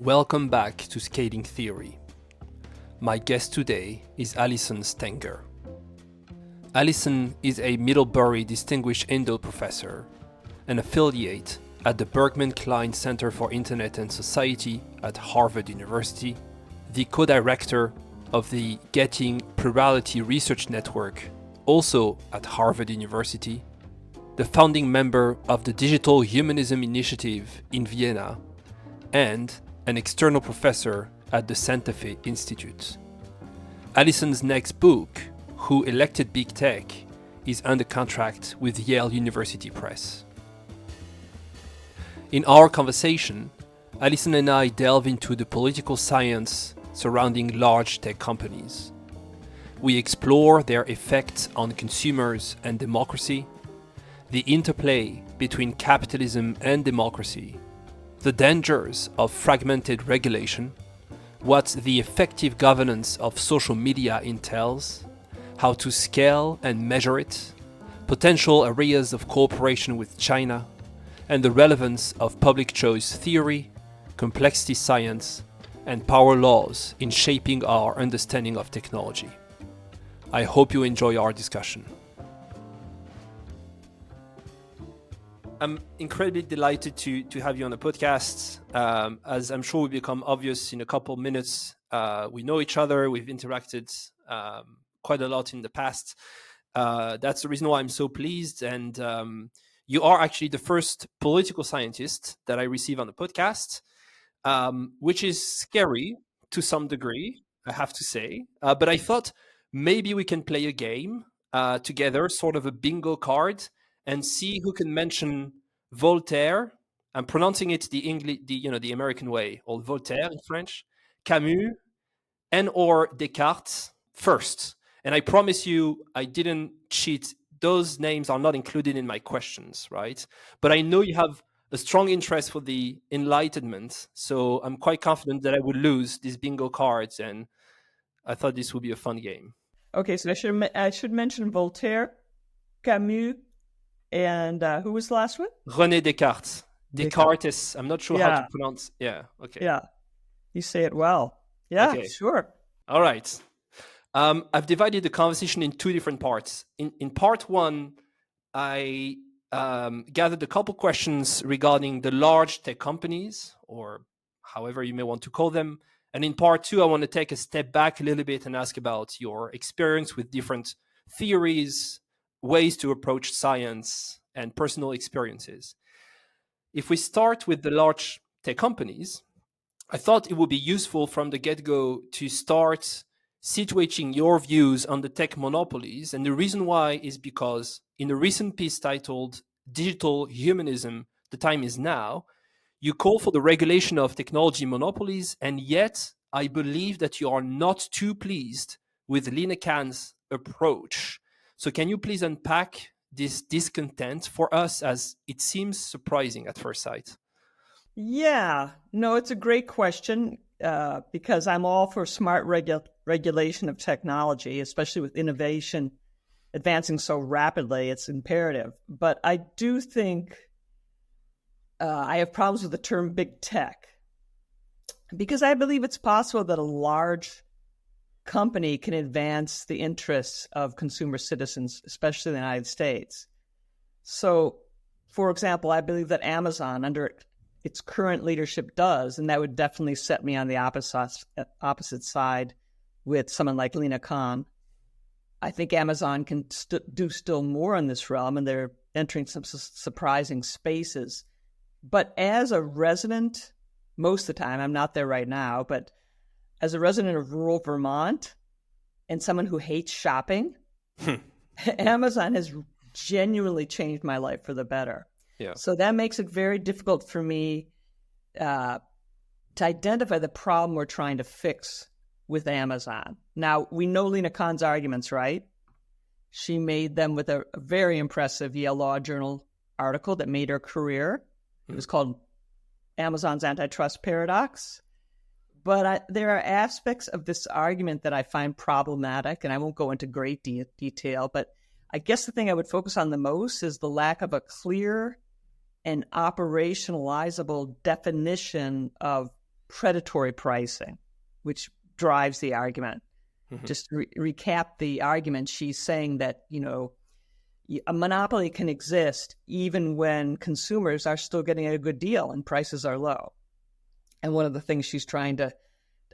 Welcome back to Scaling Theory. My guest today is Allison Stanger. Allison is a Middlebury Distinguished Indo Professor, an affiliate at the Bergman Klein Center for Internet and Society at Harvard University, the co-director of the Getting Plurality Research Network, also at Harvard University, the founding member of the Digital Humanism Initiative in Vienna, and an external professor at the Santa Fe Institute. Allison's next book, Who Elected Big Tech, is under contract with Yale University Press. In our conversation, Allison and I delve into the political science surrounding large tech companies. We explore their effects on consumers and democracy, the interplay between capitalism and democracy, the dangers of fragmented regulation, what the effective governance of social media entails, how to scale and measure it, potential areas of cooperation with China, and the relevance of public choice theory, complexity science, and power laws in shaping our understanding of technology. I hope you enjoy our discussion. I'm incredibly delighted to have you on the podcast. As I'm sure will become obvious in a couple of minutes, we know each other. We've interacted quite a lot in the past. That's the reason why I'm so pleased. And you are actually the first political scientist that I receive on the podcast, which is scary to some degree, I have to say. But I thought maybe we can play a game together, sort of a bingo card, and see who can mention Voltaire. I'm pronouncing it the English, the American way, or Voltaire in French, Camus, and or Descartes first. And I promise you, I didn't cheat. Those names are not included in my questions, right? But I know you have a strong interest for the Enlightenment, so I'm quite confident that I would lose these bingo cards, and I thought this would be a fun game. Okay, so I should mention Voltaire, Camus, and who was the last one? René Descartes. Descartes. I'm not sure how to pronounce. Yeah. Okay. Yeah. You say it well. Yeah. Okay. Sure. All right. I've divided the conversation in two different parts. In part one, I gathered a couple questions regarding the large tech companies, or however you may want to call them. And in part two, I want to take a step back a little bit and ask about your experience with different theories, ways to approach science, and personal experiences. If we start with the large tech companies, I thought it would be useful from the get-go to start situating your views on the tech monopolies. And the reason why is because in a recent piece titled Digital Humanism, The Time is Now, you call for the regulation of technology monopolies, and yet I believe that you are not too pleased with Lina Khan's approach. So can you please unpack this discontent for us, as it seems surprising at first sight? Yeah, no, it's a great question because I'm all for smart regulation of technology, especially with innovation advancing so rapidly. It's imperative. But I do think I have problems with the term big tech because I believe it's possible that a large company can advance the interests of consumer citizens, especially in the United States. So, for example, I believe that Amazon, under its current leadership, does, and that would definitely set me on the opposite side with someone like Lina Khan. I think Amazon can do still more in this realm, and they're entering some surprising spaces. But as a resident, most of the time, I'm not there right now, but as a resident of rural Vermont and someone who hates shopping, Amazon has genuinely changed my life for the better. Yeah. So that makes it very difficult for me to identify the problem we're trying to fix with Amazon. Now, we know Lina Khan's arguments, right? She made them with a very impressive Yale Law Journal article that made her career. It was called Amazon's Antitrust Paradox. But there are aspects of this argument that I find problematic, and I won't go into great detail, but I guess the thing I would focus on the most is the lack of a clear and operationalizable definition of predatory pricing, which drives the argument. Just to recap the argument, she's saying that, a monopoly can exist even when consumers are still getting a good deal and prices are low. And one of the things she's trying to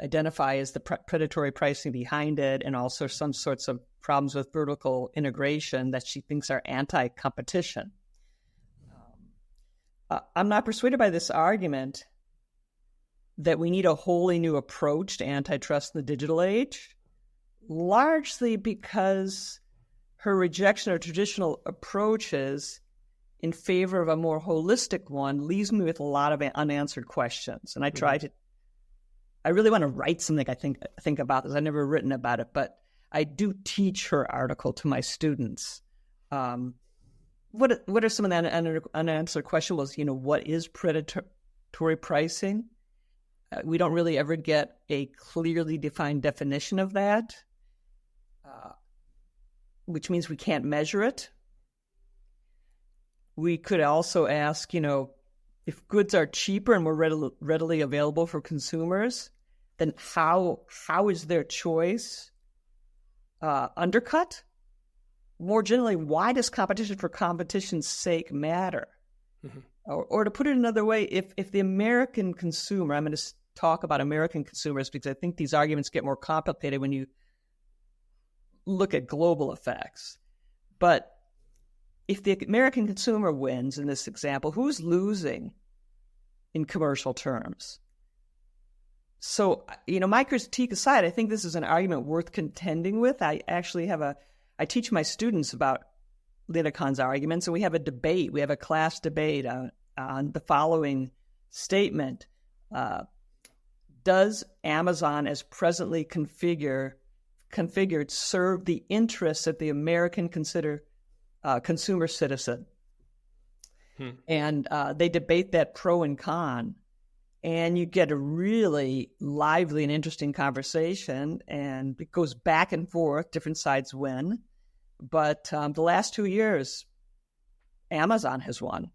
identify is the predatory pricing behind it, and also some sorts of problems with vertical integration that she thinks are anti-competition. I'm not persuaded by this argument that we need a wholly new approach to antitrust in the digital age, largely because her rejection of traditional approaches in favor of a more holistic one leaves me with a lot of unanswered questions. And I really want to write something I think about this. I've never written about it, but I do teach her article to my students. What are some of the unanswered questions? What is predatory pricing? We don't really ever get a clearly defined definition of that, which means we can't measure it. We could also ask, if goods are cheaper and more readily available for consumers, then how is their choice undercut? More generally, why does competition for competition's sake matter? Or to put it another way, if the American consumer, I'm going to talk about American consumers because I think these arguments get more complicated when you look at global effects. But if the American consumer wins in this example, who's losing in commercial terms? So, my critique aside, I think this is an argument worth contending with. I teach my students about Lina Khan's arguments, and we have a debate. We have a class debate on the following statement. Does Amazon, as presently configured, serve the interests of the American consumer citizen? And they debate that pro and con, and you get a really lively and interesting conversation, and it goes back and forth. Different sides win. But the last 2 years, Amazon has won.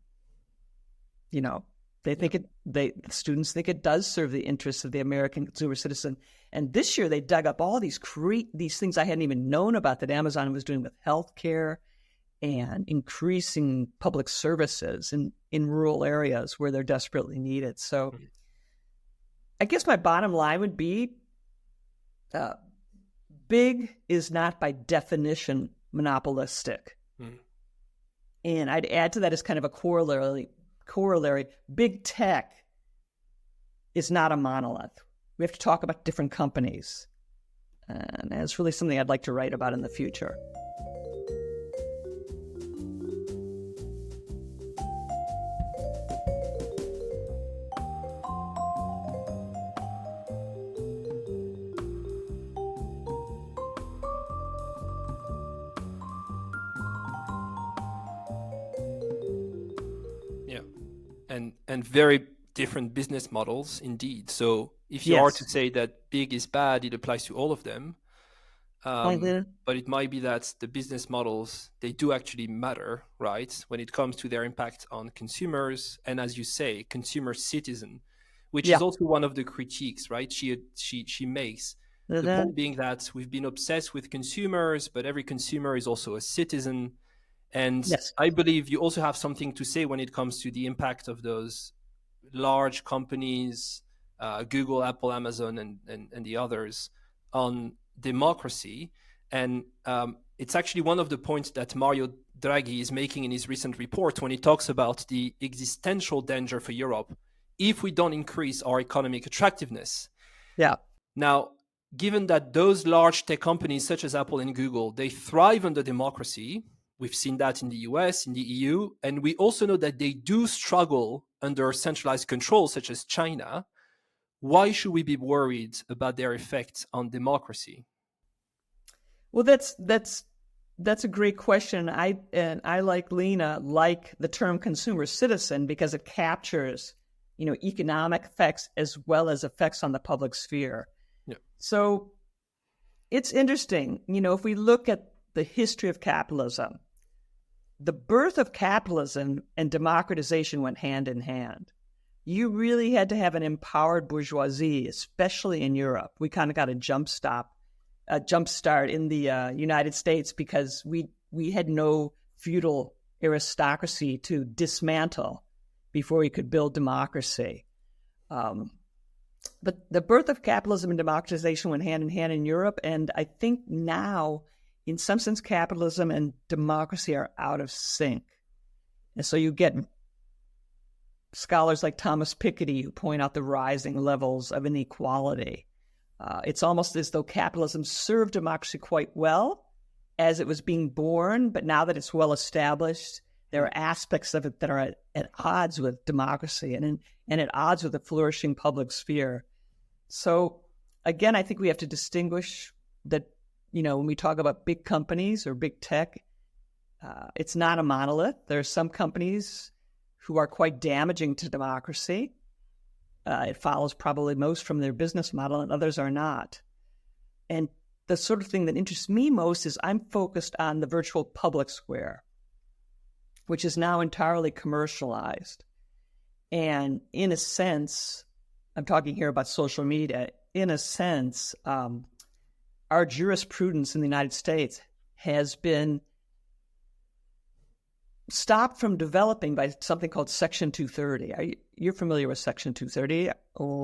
The students think it does serve the interests of the American consumer citizen. And this year they dug up all these things I hadn't even known about that Amazon was doing with healthcare and increasing public services in rural areas where they're desperately needed. So I guess my bottom line would be big is not by definition monopolistic. And I'd add to that as kind of a corollary, big tech is not a monolith. We have to talk about different companies. And that's really something I'd like to write about in the future. And very different business models indeed. So if you are to say that big is bad, it applies to all of them. But it might be that the business models, they do actually matter, right? When it comes to their impact on consumers and, as you say, consumer citizen, which is also one of the critiques, right? She makes the point being that we've been obsessed with consumers, but every consumer is also a citizen. And I believe you also have something to say when it comes to the impact of those large companies, Google, Apple, Amazon, and the others on democracy. And it's actually one of the points that Mario Draghi is making in his recent report when he talks about the existential danger for Europe if we don't increase our economic attractiveness. Now, given that those large tech companies such as Apple and Google, they thrive under democracy. We've seen that in the US, in the EU, and we also know that they do struggle under centralized control, such as China. Why should we be worried about their effect on democracy? Well, that's a great question. I like Lina, like the term consumer citizen because it captures, economic effects as well as effects on the public sphere. So it's interesting, if we look at the history of capitalism, the birth of capitalism and democratization went hand in hand. you really had to have an empowered bourgeoisie, especially in Europe. We kind of got a jump start in the United States because we had no feudal aristocracy to dismantle before we could build democracy. But the birth of capitalism and democratization went hand in hand in Europe, and I think now, in some sense, capitalism and democracy are out of sync. And so you get scholars like Thomas Piketty who point out the rising levels of inequality. It's almost as though capitalism served democracy quite well as it was being born, but now that it's well established, there are aspects of it that are at odds with democracy and at odds with a flourishing public sphere. So again, I think we have to distinguish that, when we talk about big companies or big tech, it's not a monolith. There are some companies who are quite damaging to democracy. It follows probably most from their business model, and others are not. And the sort of thing that interests me most is I'm focused on the virtual public square, which is now entirely commercialized. And in a sense, I'm talking here about social media, in a sense, our jurisprudence in the United States has been stopped from developing by something called Section 230. You're familiar with Section 230?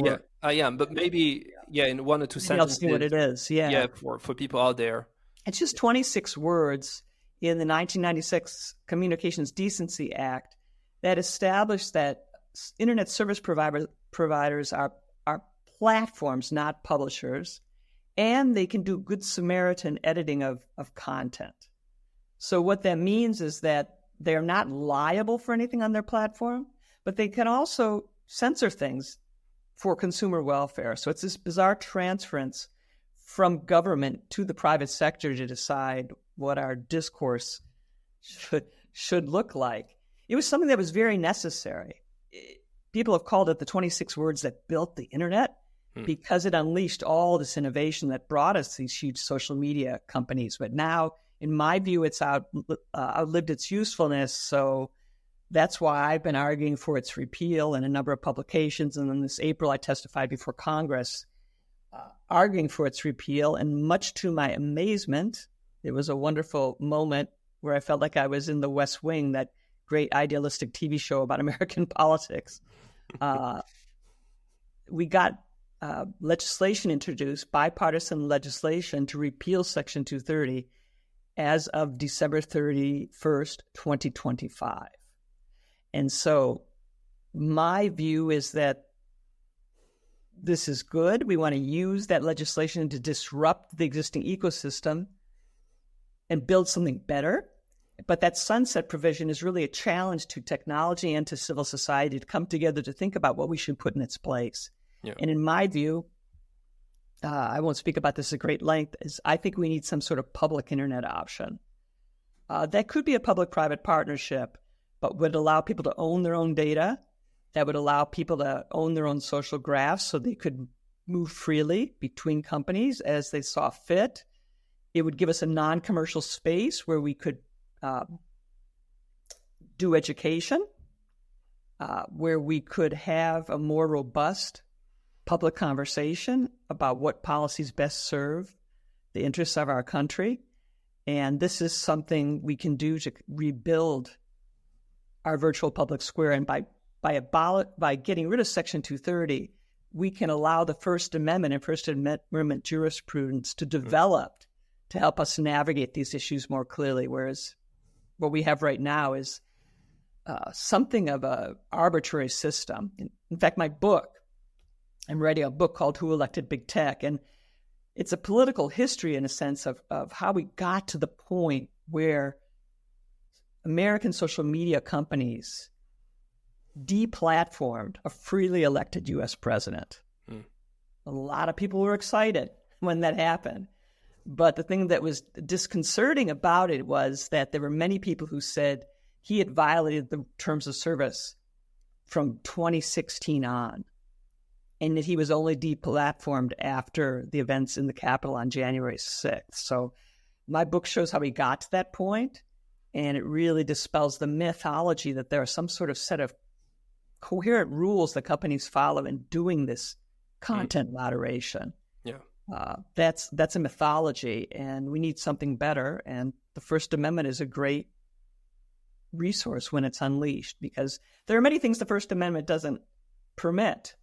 Yeah, I am, but maybe, in one or two sentences. I'll see what it is, Yeah, for people out there. It's just 26 words in the 1996 Communications Decency Act that established that internet service providers are platforms, not publishers, and they can do good Samaritan editing of content. So what that means is that they're not liable for anything on their platform, but they can also censor things for consumer welfare. So it's this bizarre transference from government to the private sector to decide what our discourse should look like. It was something that was very necessary. People have called it the 26 words that built the internet because it unleashed all this innovation that brought us these huge social media companies. But now, in my view, it's outlived its usefulness. So that's why I've been arguing for its repeal in a number of publications. And then this April, I testified before Congress arguing for its repeal. And much to my amazement, it was a wonderful moment where I felt like I was in the West Wing, that great idealistic TV show about American politics. We got legislation introduced, bipartisan legislation, to repeal Section 230 as of December 31st, 2025. And so my view is that this is good. We want to use that legislation to disrupt the existing ecosystem and build something better. But that sunset provision is really a challenge to technology and to civil society to come together to think about what we should put in its place. Yeah. And in my view, I won't speak about this at great length, is I think we need some sort of public internet option. That could be a public-private partnership, but would allow people to own their own data. That would allow people to own their own social graphs so they could move freely between companies as they saw fit. It would give us a non-commercial space where we could do education, where we could have a more robust public conversation about what policies best serve the interests of our country. And this is something we can do to rebuild our virtual public square. And by getting rid of Section 230, we can allow the First Amendment and First Amendment jurisprudence to develop to help us navigate these issues more clearly, whereas what we have right now is something of an arbitrary system. In fact, my book, I'm writing a book called Who Elected Big Tech, and it's a political history in a sense of how we got to the point where American social media companies deplatformed a freely elected U.S. president. A lot of people were excited when that happened. But the thing that was disconcerting about it was that there were many people who said he had violated the terms of service from 2016 on, and that he was only deplatformed after the events in the Capitol on January 6th. So my book shows how we got to that point, and it really dispels the mythology that there are some sort of set of coherent rules that companies follow in doing this content moderation. Yeah. That's a mythology, and we need something better. And the First Amendment is a great resource when it's unleashed, because there are many things the First Amendment doesn't permit,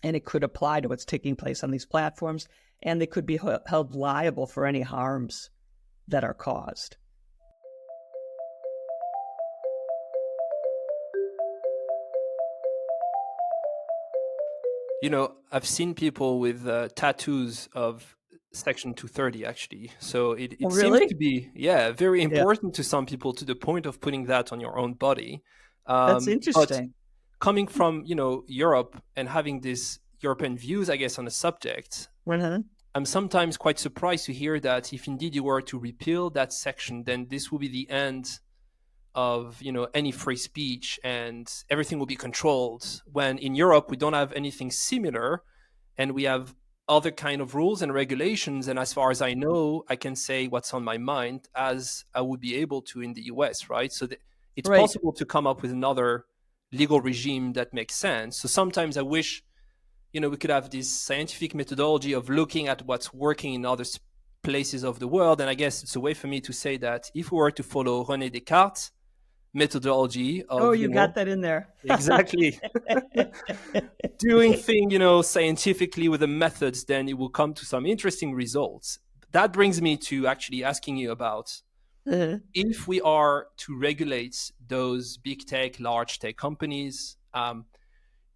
and it could apply to what's taking place on these platforms, and they could be held liable for any harms that are caused. I've seen people with tattoos of Section 230, actually. So it Oh, seems really? to be, very Yeah, important to some people, to the point of putting that on your own body. that's But interesting. coming from, Europe and having these European views, I guess, on the subject, Uh-huh. I'm sometimes quite surprised to hear that if indeed you were to repeal that section, then this will be the end of any free speech and everything will be controlled, when in Europe we don't have anything similar, and we have other kind of rules and regulations, and as far as I know, I can say what's on my mind as I would be able to in the US, right? So it's Right. possible to come up with another legal regime that makes sense. So sometimes I wish we could have this scientific methodology of looking at what's working in other places of the world. And I guess it's a way for me to say that if we were to follow René Descartes' methodology Oh, of you got that in there. exactly doing things scientifically with the methods, then it will come to some interesting results. That brings me to actually asking you about, Uh-huh. if we are to regulate those big tech, large tech companies,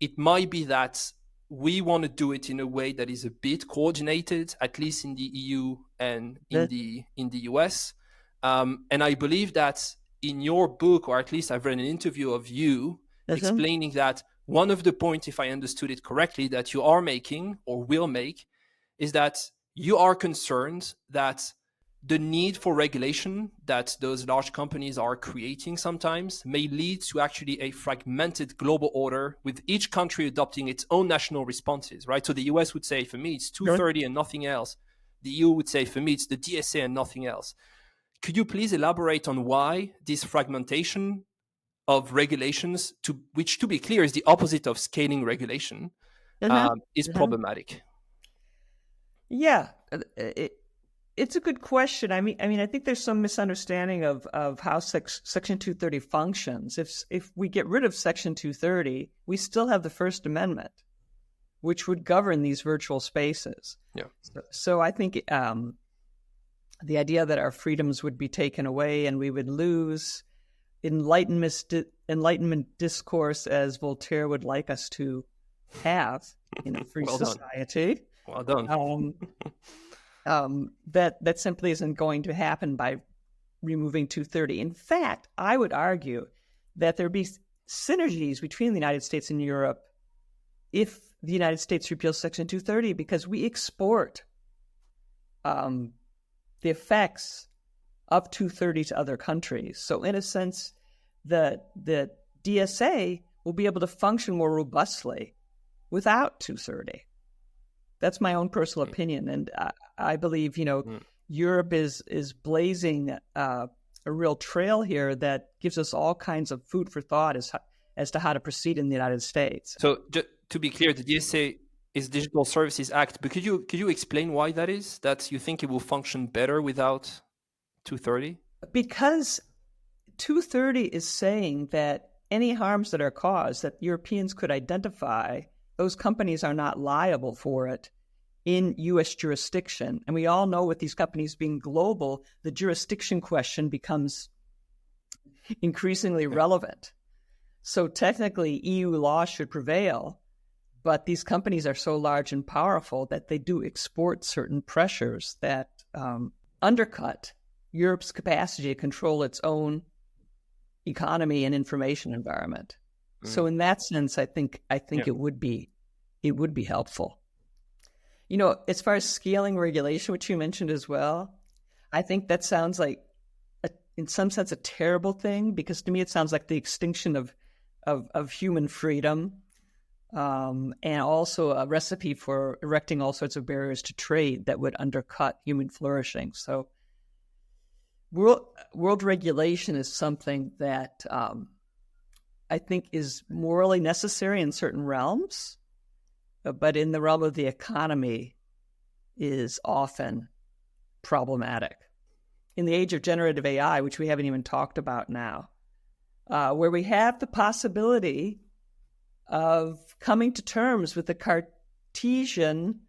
it might be that we want to do it in a way that is a bit coordinated, at least in the EU and in the US. And I believe that in your book, or at least I've read an interview of you Uh-huh. explaining that one of the points, if I understood it correctly, that you are making or will make, is that you are concerned that the need for regulation that those large companies are creating sometimes may lead to actually a fragmented global order, with each country adopting its own national responses, right? So the US would say, for me, it's 230 and nothing else. The EU would say, for me, it's the DSA and nothing else. Could you please elaborate on why this fragmentation of regulations, which, to be clear, is the opposite of scaling regulation, Uh-huh. is Uh-huh. problematic? Yeah, it's a good question. I think there's some misunderstanding of how Section 230 functions. If we get rid of Section 230, we still have the First Amendment, which would govern these virtual spaces. Yeah. So I think the idea that our freedoms would be taken away and we would lose enlightenment discourse, as Voltaire would like us to have in a free Well done. society. Well done. That simply isn't going to happen by removing 230. In fact, I would argue that there'd be synergies between the United States and Europe if the United States repeals Section 230, because we export the effects of 230 to other countries. So in a sense, the DSA will be able to function more robustly without 230. That's my own personal opinion, and I believe Europe is blazing a real trail here that gives us all kinds of food for thought as to how to proceed in the United States. So to be clear, the DSA is Digital Services Act, but could you explain why that is? That you think it will function better without 230? Because 230 is saying that any harms that are caused that Europeans could identify, those companies are not liable for it in U.S. jurisdiction. And we all know with these companies being global, the jurisdiction question becomes increasingly relevant. So technically, EU law should prevail, but these companies are so large and powerful that they do export certain pressures that undercut Europe's capacity to control its own economy and information environment. So in that sense, I think it would be helpful. As far as scaling regulation, which you mentioned as well, I think that sounds like, in some sense, a terrible thing, because to me it sounds like the extinction of human freedom, and also a recipe for erecting all sorts of barriers to trade that would undercut human flourishing. So world regulation is something that I think, is morally necessary in certain realms, but in the realm of the economy is often problematic. In the age of generative AI, which we haven't even talked about now, where we have the possibility of coming to terms with the Cartesian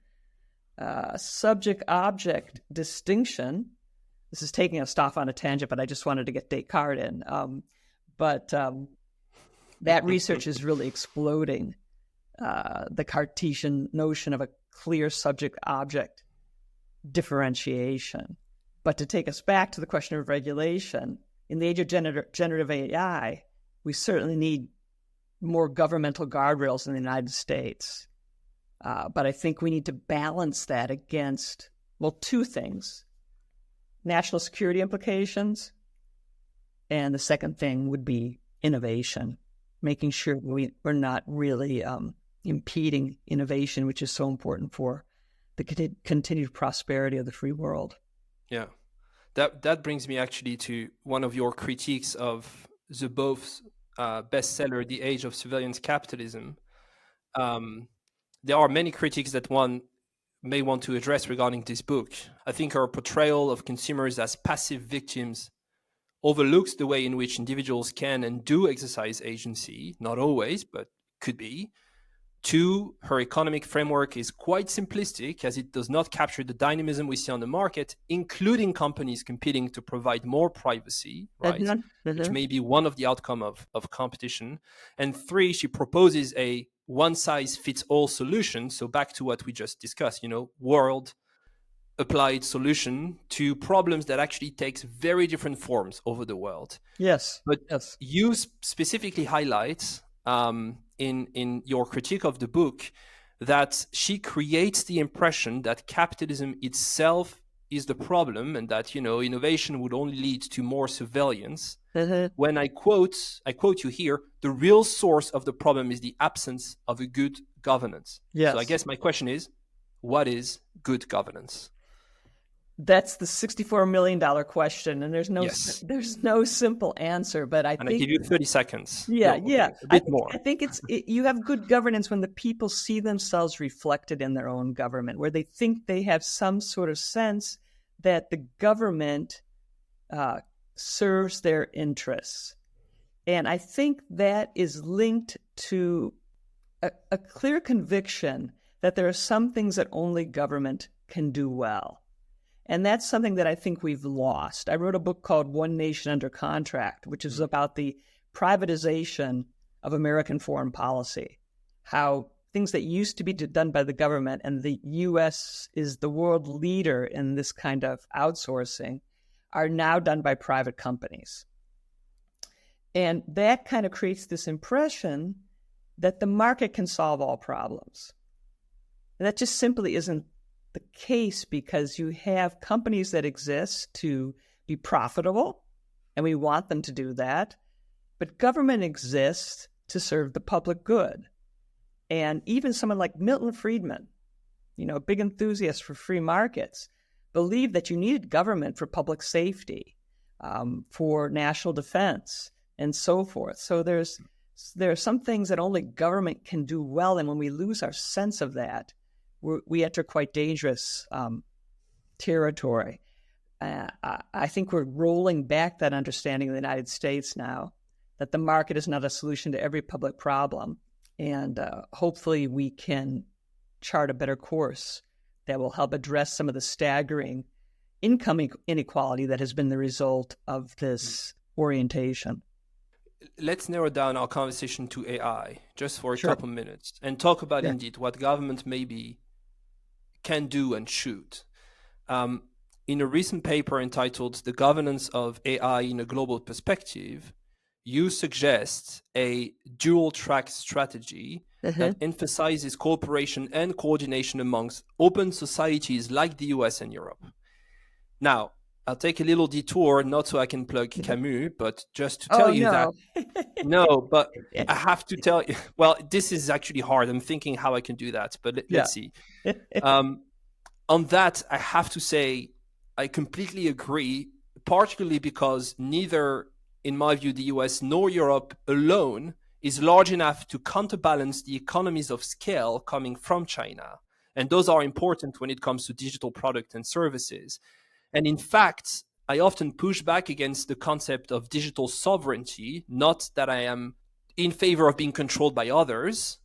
subject-object distinction. This is taking us off on a tangent, but I just wanted to get Descartes in. That research is really exploding the Cartesian notion of a clear subject-object differentiation. But to take us back to the question of regulation, in the age of generative AI, we certainly need more governmental guardrails in the United States. But I think we need to balance that against, well, two things: national security implications, and the second thing would be innovation, making sure we're not really impeding innovation, which is so important for the continued prosperity of the free world. Yeah, that brings me actually to one of your critiques of the both bestseller, The Age of Surveillance Capitalism. There are many critiques that one may want to address regarding this book. I think our portrayal of consumers as passive victims overlooks the way in which individuals can and do exercise agency, not always, but could be. Two, her economic framework is quite simplistic, as it does not capture the dynamism we see on the market, including companies competing to provide more privacy, right? Which may be one of the outcome of competition. And three, she proposes a one-size-fits-all solution. So back to what we just discussed, world applied solution to problems that actually takes very different forms over the world. Yes. But yes. You specifically highlight in your critique of the book that she creates the impression that capitalism itself is the problem, and that innovation would only lead to more surveillance. When I quote you here, the real source of the problem is the absence of a good governance. Yes. So I guess my question is, what is good governance? That's the $64 million question, and there's no simple answer. But I Yeah, a bit more. I think you have good governance when the people see themselves reflected in their own government, where they think they have some sort of sense that the government serves their interests, and I think that is linked to a clear conviction that there are some things that only government can do well. And that's something that I think we've lost. I wrote a book called One Nation Under Contract, which is about the privatization of American foreign policy, how things that used to be done by the government, and the U.S. is the world leader in this kind of outsourcing, are now done by private companies. And that kind of creates this impression that the market can solve all problems. And that just simply isn't the case, because you have companies that exist to be profitable, and we want them to do that, but government exists to serve the public good. And even someone like Milton Friedman, a big enthusiast for free markets, believed that you needed government for public safety, for national defense, and so forth. So there are some things that only government can do well, and when we lose our sense of that, we enter quite dangerous territory. I think we're rolling back that understanding in the United States now, that the market is not a solution to every public problem. And hopefully we can chart a better course that will help address some of the staggering income inequality that has been the result of this orientation. Let's narrow down our conversation to AI just for a couple minutes and talk about indeed what government maybe can do and should. In a recent paper entitled The Governance of AI in a Global Perspective, you suggest a dual-track strategy that emphasizes cooperation and coordination amongst open societies like the US and Europe. Now, I'll take a little detour, not so I can plug Camus, but just to tell you that. No, but I have to tell you, well, this is actually hard. I'm thinking how I can do that, but let's see. On that, I have to say, I completely agree, particularly because neither, in my view, the US nor Europe alone is large enough to counterbalance the economies of scale coming from China. And those are important when it comes to digital product and services. And in fact, I often push back against the concept of digital sovereignty, not that I am in favor of being controlled by others,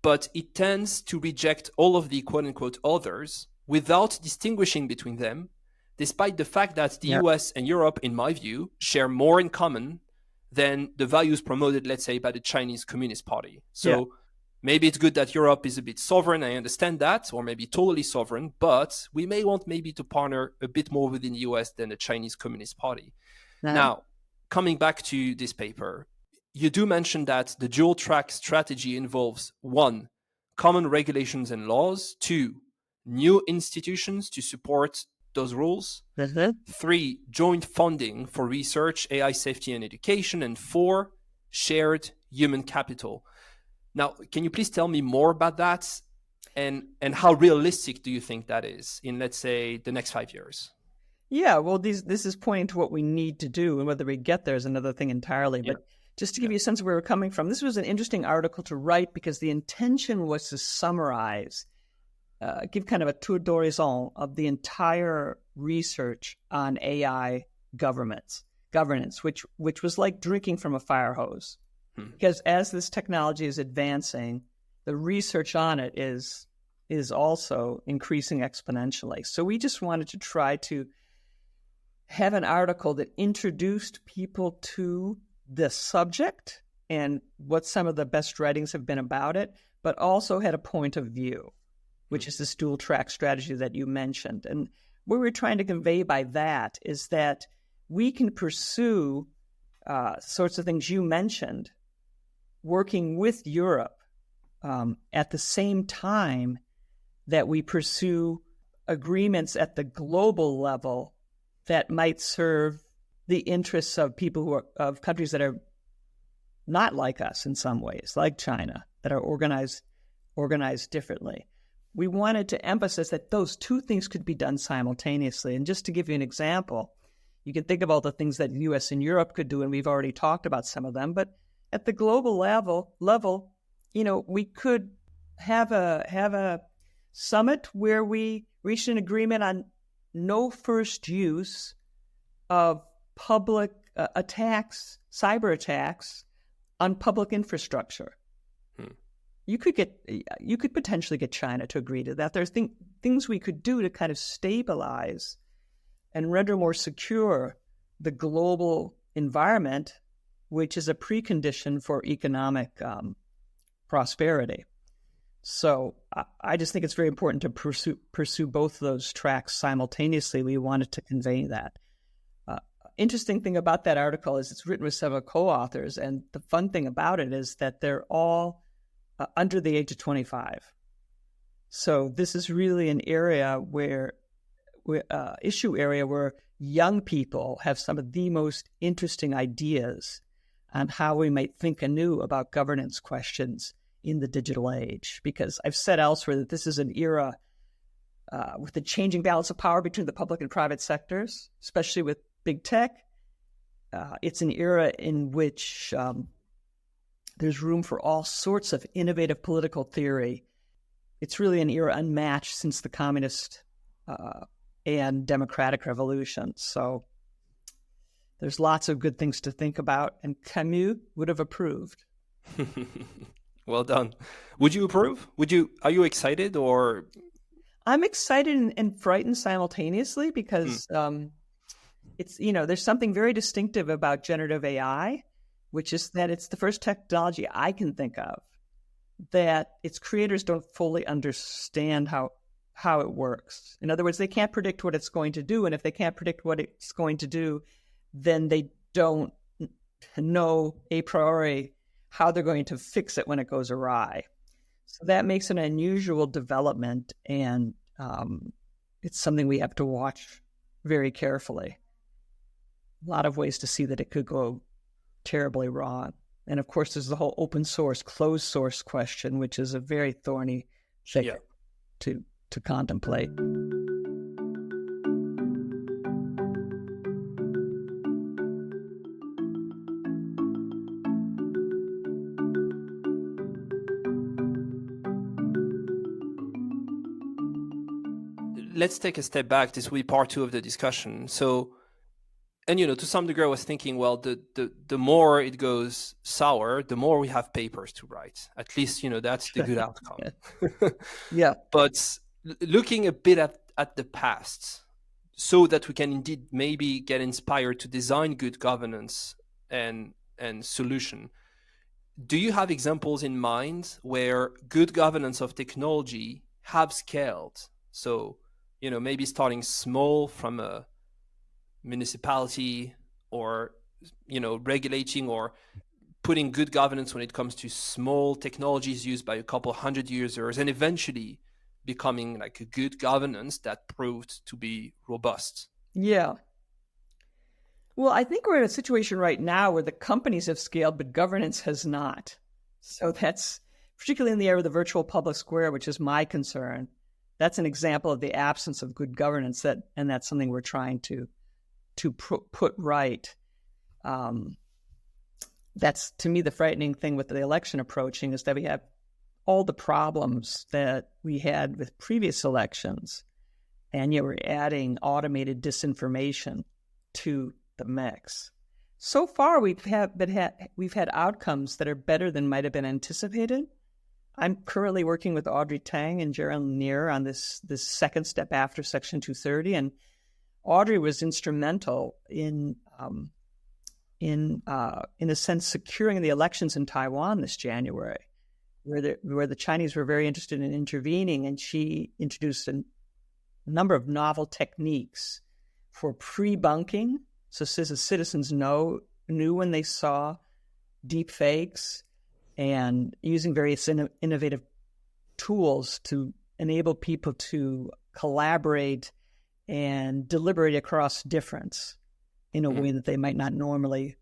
but it tends to reject all of the quote unquote others without distinguishing between them, despite the fact that the US and Europe, in my view, share more in common than the values promoted, let's say, by the Chinese Communist Party. So maybe it's good that Europe is a bit sovereign. I understand that, or maybe totally sovereign, but we may want maybe to partner a bit more within the US than the Chinese Communist Party. Now, coming back to this paper, you do mention that the dual track strategy involves 1, common regulations and laws, 2, new institutions to support those rules, 3, joint funding for research, AI safety and education, and 4, shared human capital. Now, can you please tell me more about that? And how realistic do you think that is in, let's say, the next 5 years? Yeah, well, this is pointing to what we need to do, and whether we get there is another thing entirely. But just to give you a sense of where we're coming from, this was an interesting article to write because the intention was to summarize, give kind of a tour d'horizon of the entire research on AI governance, which was like drinking from a fire hose. Because as this technology is advancing, the research on it is also increasing exponentially. So we just wanted to try to have an article that introduced people to the subject and what some of the best writings have been about it, but also had a point of view, which is this dual track strategy that you mentioned. And what we're trying to convey by that is that we can pursue sorts of things you mentioned, working with Europe at the same time that we pursue agreements at the global level that might serve the interests of people who are of countries that are not like us in some ways, like China, that are organized differently. We wanted to emphasize that those two things could be done simultaneously. And just to give you an example, you can think of all the things that the U.S. and Europe could do, and we've already talked about some of them. But at the global level, we could have a summit where we reached an agreement on no first use of public attacks, cyber attacks on public infrastructure. You could potentially get China to agree to that. There's things we could do to kind of stabilize and render more secure the global environment, which is a precondition for economic prosperity. So I just think it's very important to pursue both of those tracks simultaneously. We wanted to convey that. Interesting thing about that article is it's written with several co-authors, and the fun thing about it is that they're all under the age of 25. So this is really an area issue area where young people have some of the most interesting ideas on how we might think anew about governance questions in the digital age. Because I've said elsewhere that this is an era with the changing balance of power between the public and private sectors, especially with big tech. It's an era in which there's room for all sorts of innovative political theory. It's really an era unmatched since the communist and democratic revolution. So there's lots of good things to think about, and Camus would have approved. Well done. Would you approve? Are you excited or? I'm excited and frightened simultaneously because it's, there's something very distinctive about generative AI, which is that it's the first technology I can think of that its creators don't fully understand how it works. In other words, they can't predict what it's going to do. And if they can't predict what it's going to do, then they don't know a priori how they're going to fix it when it goes awry. So that makes an unusual development, and it's something we have to watch very carefully. A lot of ways to see that it could go terribly wrong. And of course, there's the whole open source, closed source question, which is a very thorny thicket to contemplate. let's take a step back. This will be part two of the discussion. So, and to some degree, I was thinking, well, the more it goes sour, the more we have papers to write. At least, that's the good outcome. Yeah. But looking a bit at the past, so that we can indeed maybe get inspired to design good governance and solution. Do you have examples in mind where good governance of technology have scaled? So, maybe starting small from a municipality, or, regulating or putting good governance when it comes to small technologies used by a couple hundred users, and eventually becoming like a good governance that proved to be robust. Yeah. Well, I think we're in a situation right now where the companies have scaled, but governance has not. So that's particularly in the area of the virtual public square, which is my concern. That's an example of the absence of good governance, and that's something we're trying to put right. That's, to me, the frightening thing with the election approaching, is that we have all the problems that we had with previous elections, and yet we're adding automated disinformation to the mix. So far, we've had outcomes that are better than might have been anticipated. I'm currently working with Audrey Tang and Gerald Neer on this second step after Section 230, and Audrey was instrumental in a sense securing the elections in Taiwan this January, where the Chinese were very interested in intervening, and she introduced a number of novel techniques for pre-bunking. So citizens knew when they saw deep fakes, and using various innovative tools to enable people to collaborate and deliberate across difference in a way that they might not normally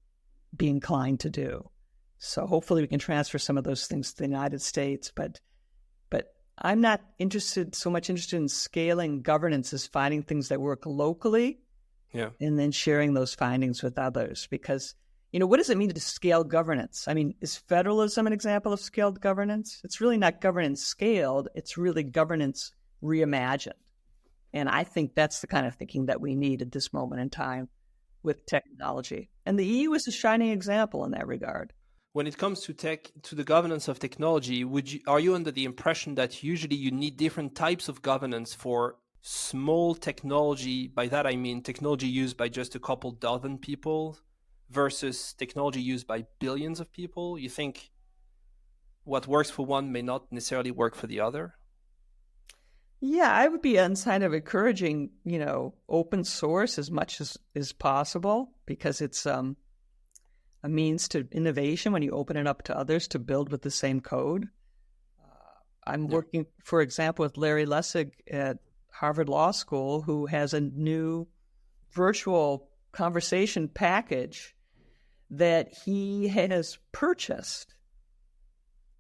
be inclined to do. So hopefully we can transfer some of those things to the United States, but I'm not so much interested in scaling governance as finding things that work locally, and then sharing those findings with others. Because, what does it mean to scale governance? I mean, is federalism an example of scaled governance? It's really not governance scaled. It's really governance reimagined. And I think that's the kind of thinking that we need at this moment in time with technology. And the EU is a shining example in that regard. When it comes to the governance of technology, are you under the impression that usually you need different types of governance for small technology? By that I mean technology used by just a couple dozen people versus technology used by billions of people. You think what works for one may not necessarily work for the other? Yeah, I would be on side of encouraging, open source as much as possible, because it's a means to innovation when you open it up to others to build with the same code. I'm working, for example, with Larry Lessig at Harvard Law School, who has a new virtual conversation package that he has purchased.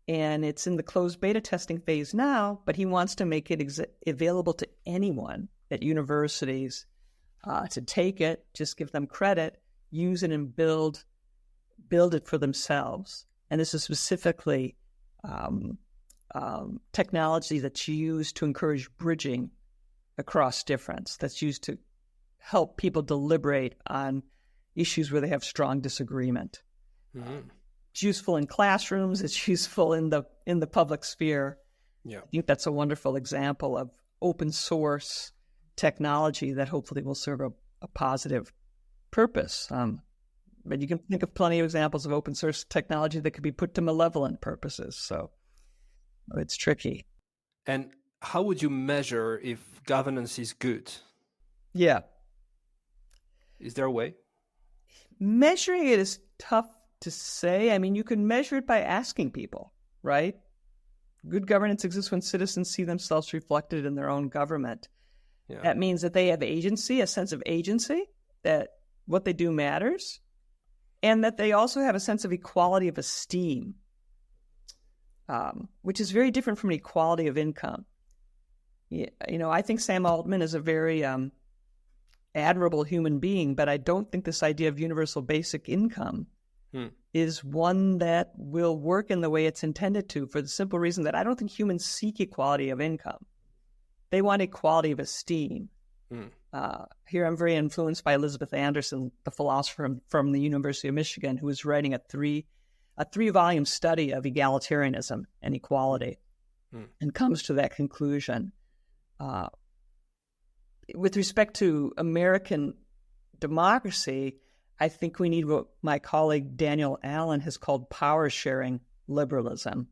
And it's in the closed beta testing phase now, but he wants to make it available to anyone at universities to take it, just give them credit, use it, and build it for themselves. And this is specifically technology that's used to encourage bridging across difference, that's used to help people deliberate on issues where they have strong disagreement. Mm-hmm. It's useful in classrooms. It's useful in the public sphere. Yeah. I think that's a wonderful example of open source technology that hopefully will serve a positive purpose. But you can think of plenty of examples of open source technology that could be put to malevolent purposes. So it's tricky. And how would you measure if governance is good? Yeah. Is there a way? Measuring it is tough to say. I mean, you can measure it by asking people, right? Good governance exists when citizens see themselves reflected in their own government. Yeah. That means that they have agency, a sense of agency, that what they do matters, and that they also have a sense of equality of esteem, which is very different from an equality of income. I think Sam Altman is a very admirable human being, but I don't think this idea of universal basic income is one that will work in the way it's intended to, for the simple reason that I don't think humans seek equality of income. They want equality of esteem. Mm. Here I'm very influenced by Elizabeth Anderson, the philosopher from the University of Michigan, who is writing a three-volume study of egalitarianism and equality, and comes to that conclusion. With respect to American democracy, I think we need what my colleague Daniel Allen has called power-sharing liberalism,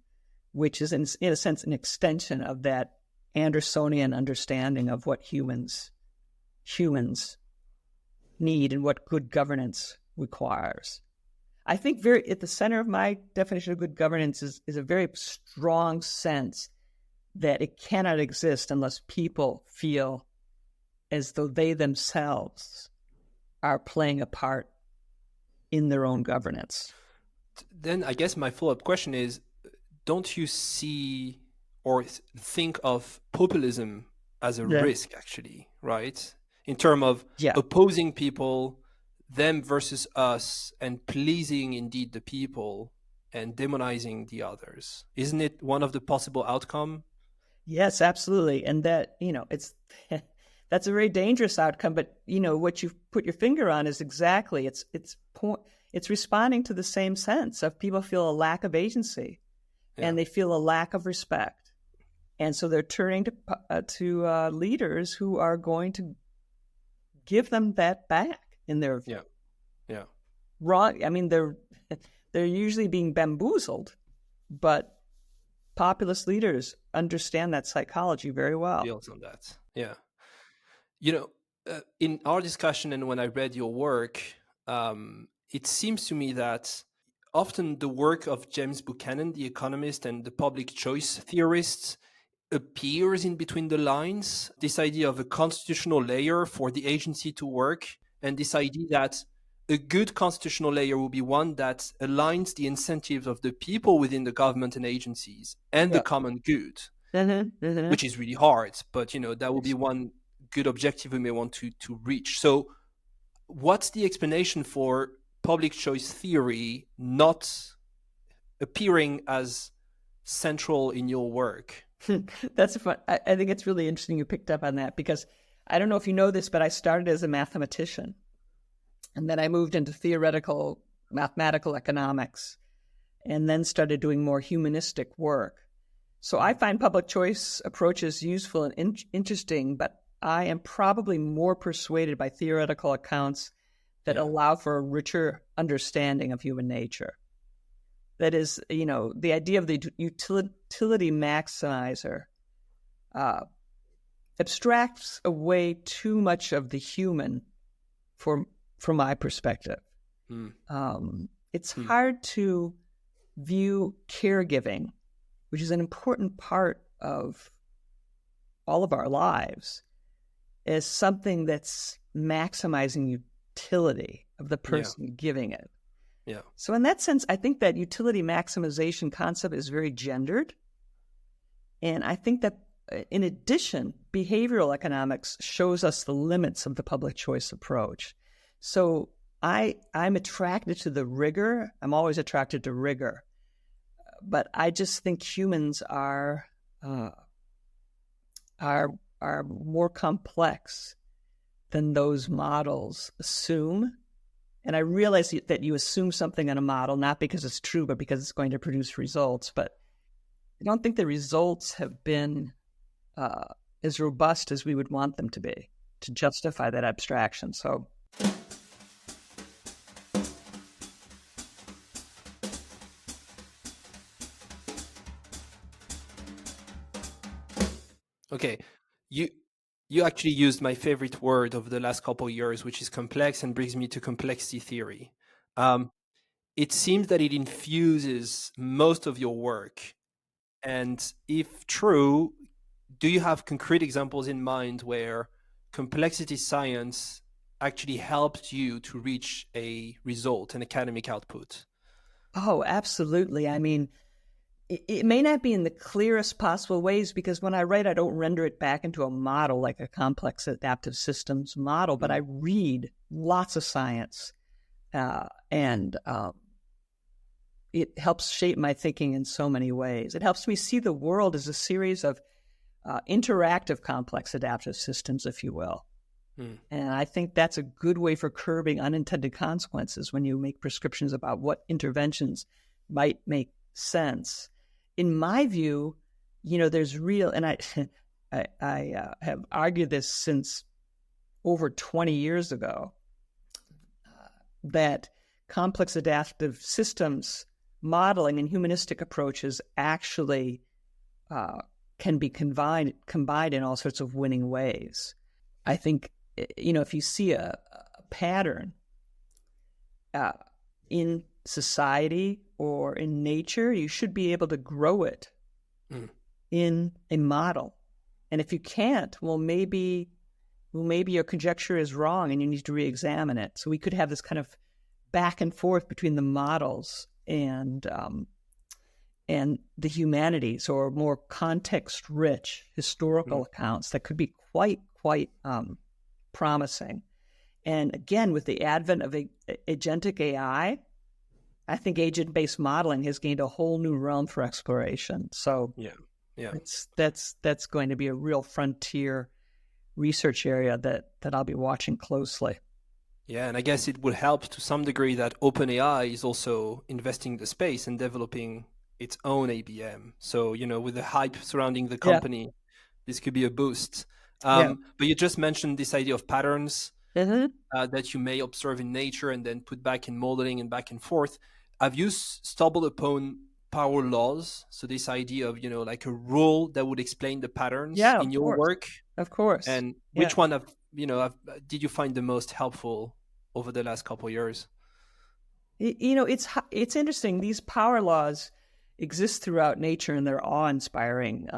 which is in a sense an extension of that Andersonian understanding of what humans need and what good governance requires. I think very at the center of my definition of good governance is a very strong sense that it cannot exist unless people feel as though they themselves are playing a part in their own governance. Then I guess my follow-up question is, don't you see or think of populism as a risk, actually, right? In terms of opposing people, them versus us, and pleasing indeed the people and demonizing the others. Isn't it one of the possible outcomes? Yes, absolutely. And that, it's that's a very dangerous outcome. But, what you've put your finger on is exactly, it's responding to the same sense of people feel a lack of agency and they feel a lack of respect. And so they're turning to leaders who are going to give them that back in their wrong. I mean, they're usually being bamboozled, but populist leaders understand that psychology very well. Builds on that, in our discussion and when I read your work, it seems to me that often the work of James Buchanan, the economist, and the public choice theorists appears in between the lines. This idea of a constitutional layer for the agency to work, and this idea that a good constitutional layer will be one that aligns the incentives of the people within the government and agencies and the common good, which is really hard, but that will be one good objective we may want to reach. So what's the explanation for public choice theory not appearing as central in your work? That's fun. I think it's really interesting you picked up on that, because I don't know if you know this, but I started as a mathematician, and then I moved into theoretical mathematical economics, and then started doing more humanistic work. So I find public choice approaches useful and interesting, but I am probably more persuaded by theoretical accounts that allow for a richer understanding of human nature. That is, the idea of the utility maximizer abstracts away too much of the human from my perspective. It's hard to view caregiving, which is an important part of all of our lives, as something that's maximizing utility of the person giving it. Yeah. So in that sense, I think that utility maximization concept is very gendered. And I think that in addition, behavioral economics shows us the limits of the public choice approach. So I'm attracted to the rigor. I'm always attracted to rigor. But I just think humans are more complex than those models assume. And I realize that you assume something in a model, not because it's true, but because it's going to produce results. But I don't think the results have been as robust as we would want them to be to justify that abstraction. So. Okay, you actually used my favorite word of the last couple of years, which is complex, and brings me to complexity theory. It seems that it infuses most of your work. And if true, do you have concrete examples in mind where complexity science actually helped you to reach a result, an academic output? Oh, absolutely. I mean, it may not be in the clearest possible ways, because when I write, I don't render it back into a model like a complex adaptive systems model, but I read lots of science, and it helps shape my thinking in so many ways. It helps me see the world as a series of interactive complex adaptive systems, if you will. And I think that's a good way for curbing unintended consequences when you make prescriptions about what interventions might make sense. In my view, there's real, and I have argued this since over 20 years ago, that complex adaptive systems modeling and humanistic approaches actually can be combined in all sorts of winning ways. I think, if you see a pattern in society or in nature, you should be able to grow it in a model. And if you can't, well, maybe your conjecture is wrong and you need to re-examine it. So we could have this kind of back and forth between the models and the humanities, or more context-rich historical accounts that could be quite promising. And again, with the advent of agentic AI, I think agent-based modeling has gained a whole new realm for exploration. So that's going to be a real frontier research area that I'll be watching closely. Yeah, and I guess it will help to some degree that OpenAI is also investing the space and developing its own ABM. So, with the hype surrounding the company, this could be a boost. But you just mentioned this idea of patterns that you may observe in nature and then put back in modeling and back and forth. Have you stumbled upon power laws? So this idea of, like a rule that would explain the patterns in your work? Of course. And which one did you find the most helpful over the last couple of years? It's interesting. These power laws exist throughout nature, and they're awe-inspiring.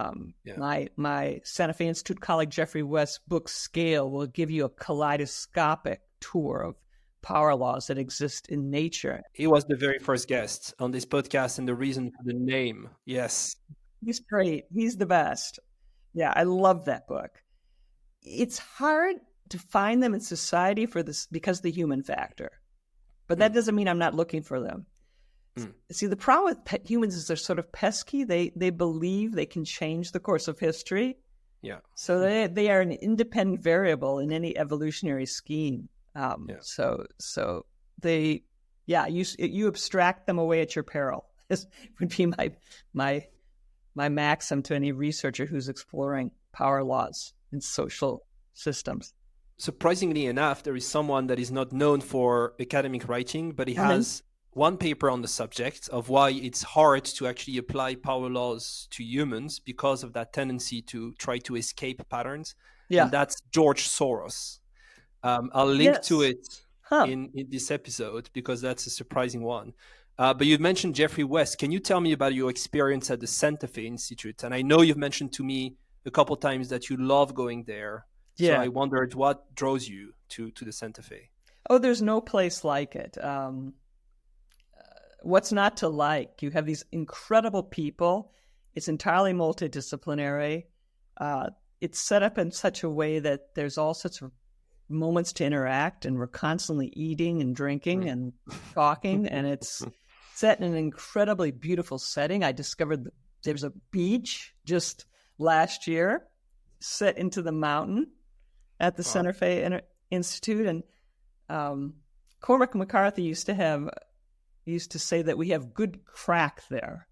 My Santa Fe Institute colleague Jeffrey West's book Scale will give you a kaleidoscopic tour of power laws that exist in nature. He was the very first guest on this podcast, and the reason for the name. Yes. He's great. He's the best. Yeah, I love that book. It's hard to find them in society because of the human factor. But that doesn't mean I'm not looking for them. See, the problem with humans is they're sort of pesky. They believe they can change the course of history. Yeah. So they are an independent variable in any evolutionary scheme. So they, you abstract them away at your peril. This would be my maxim to any researcher who's exploring power laws in social systems. Surprisingly enough, there is someone that is not known for academic writing, but he has one paper on the subject of why it's hard to actually apply power laws to humans because of that tendency to try to escape patterns. Yeah. And that's George Soros. I'll link to it in this episode because that's a surprising one. But you mentioned Jeffrey West. Can you tell me about your experience at the Santa Fe Institute? And I know you've mentioned to me a couple of times that you love going there. Yeah. So I wondered what draws you to the Santa Fe. Oh, there's no place like it. What's not to like? You have these incredible people. It's entirely multidisciplinary. It's set up in such a way that there's all sorts of moments to interact, and we're constantly eating and drinking and talking, and it's set in an incredibly beautiful setting. I discovered there's a beach just last year set into the mountain at the Santa Fe Institute, and Cormac McCarthy used to say that we have good crack there.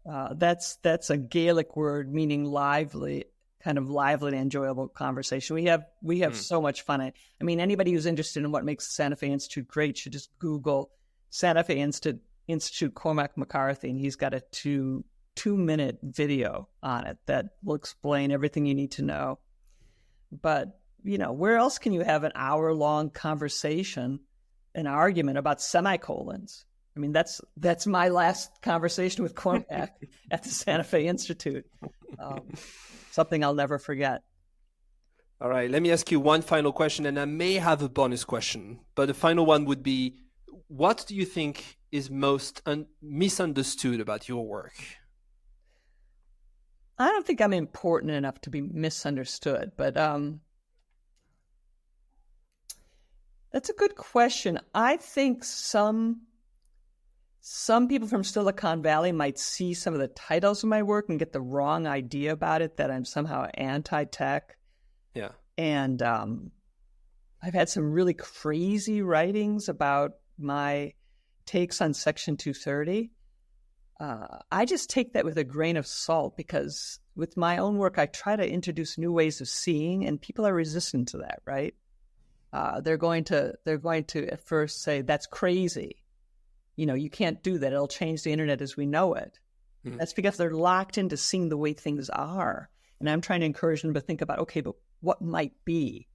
That's a Gaelic word meaning lively, kind of lively and enjoyable conversation. We have so much fun. I mean, anybody who's interested in what makes Santa Fe Institute great should just Google Santa Fe Institute Cormac McCarthy, and he's got a two-minute video on it that will explain everything you need to know. But, where else can you have an hour-long conversation, an argument about semicolons? I mean, that's my last conversation with Cormac at the Santa Fe Institute. Something I'll never forget. All right, let me ask you one final question, and I may have a bonus question, but the final one would be, what do you think is most misunderstood about your work? I don't think I'm important enough to be misunderstood, but that's a good question. I think some some people from Silicon Valley might see some of the titles of my work and get the wrong idea about it, that I'm somehow anti-tech. Yeah. And I've had some really crazy writings about my takes on Section 230. I just take that with a grain of salt, because with my own work, I try to introduce new ways of seeing, and people are resistant to that, right? They're going to at first say, that's crazy. You can't do that. It'll change the internet as we know it. Mm-hmm. That's because they're locked into seeing the way things are. And I'm trying to encourage them to think about, okay, but what might be?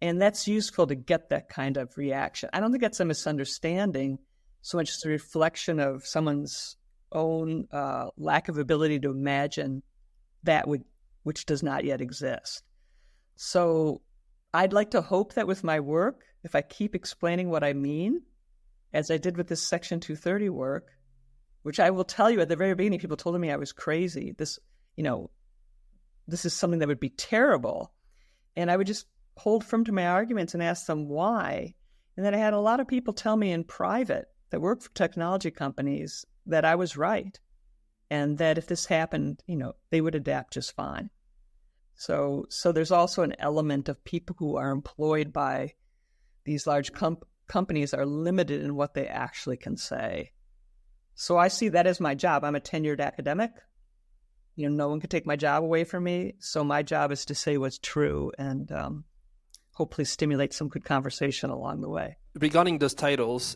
And that's useful to get that kind of reaction. I don't think that's a misunderstanding so much as a reflection of someone's own lack of ability to imagine that which does not yet exist. So I'd like to hope that with my work, if I keep explaining what I mean, as I did with this Section 230 work, which I will tell you at the very beginning, people told me I was crazy. This is something that would be terrible. And I would just hold firm to my arguments and ask them why. And then I had a lot of people tell me in private that work for technology companies that I was right, and that if this happened, they would adapt just fine. So there's also an element of people who are employed by these large companies are limited in what they actually can say. So I see that as my job. I'm a tenured academic. No one can take my job away from me. So my job is to say what's true and hopefully stimulate some good conversation along the way. Regarding those titles,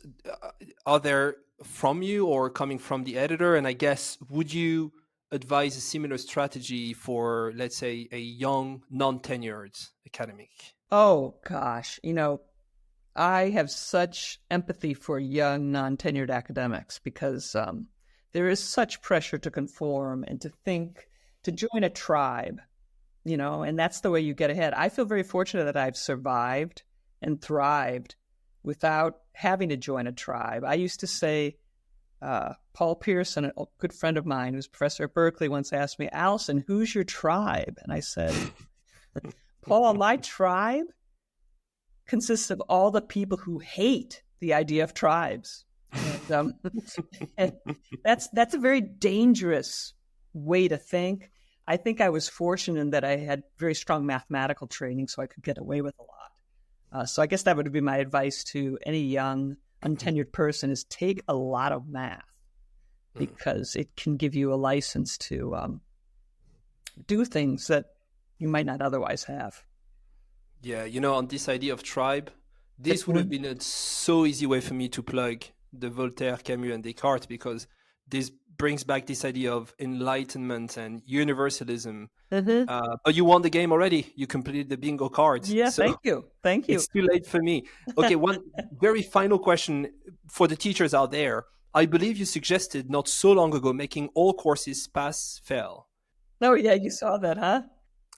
are there from you or coming from the editor? And I guess, would you advise a similar strategy for, let's say, a young, non-tenured academic? Oh, gosh. I have such empathy for young, non-tenured academics, because there is such pressure to conform and to join a tribe, and that's the way you get ahead. I feel very fortunate that I've survived and thrived without having to join a tribe. I used to say, Paul Pearson, a good friend of mine who's a professor at Berkeley, once asked me, Allison, who's your tribe? And I said, Paul, my tribe consists of all the people who hate the idea of tribes. And, and that's a very dangerous way to think. I think I was fortunate in that I had very strong mathematical training, so I could get away with a lot. So I guess that would be my advice to any young, untenured person, is take a lot of math, because it can give you a license to do things that you might not otherwise have. Yeah, on this idea of tribe, this would have been a so easy way for me to plug the Voltaire, Camus, and Descartes, because this brings back this idea of enlightenment and universalism. Mm-hmm. But you won the game already. You completed the bingo card. Yeah, so thank you. It's too late for me. Okay, one very final question for the teachers out there. I believe you suggested not so long ago making all courses pass-fail. Oh, yeah, you saw that, huh?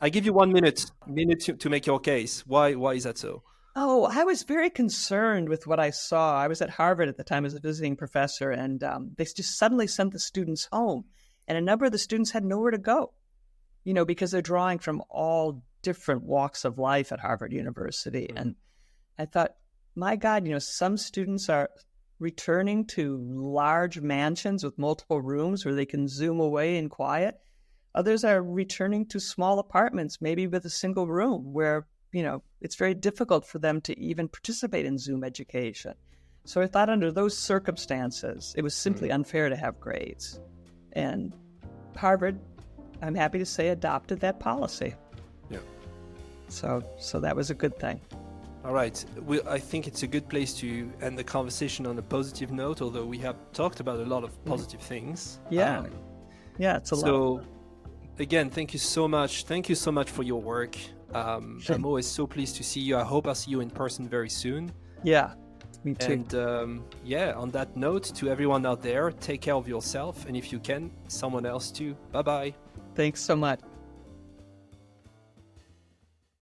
I give you 1 minute to make your case. Why is that so? Oh, I was very concerned with what I saw. I was at Harvard at the time as a visiting professor, and they just suddenly sent the students home. And a number of the students had nowhere to go, because they're drawing from all different walks of life at Harvard University. Mm-hmm. And I thought, my God, some students are returning to large mansions with multiple rooms where they can zoom away in quiet. Others are returning to small apartments, maybe with a single room, where, it's very difficult for them to even participate in Zoom education. So I thought under those circumstances, it was simply unfair to have grades. And Harvard, I'm happy to say, adopted that policy. Yeah. So that was a good thing. All right. I think it's a good place to end the conversation on a positive note, although we have talked about a lot of positive things. Yeah. It's a lot. So again, thank you so much. Thank you so much for your work. I'm always so pleased to see you. I hope I'll see you in person very soon. Yeah, me too. And on that note, to everyone out there, take care of yourself. And if you can, someone else too. Bye-bye. Thanks so much.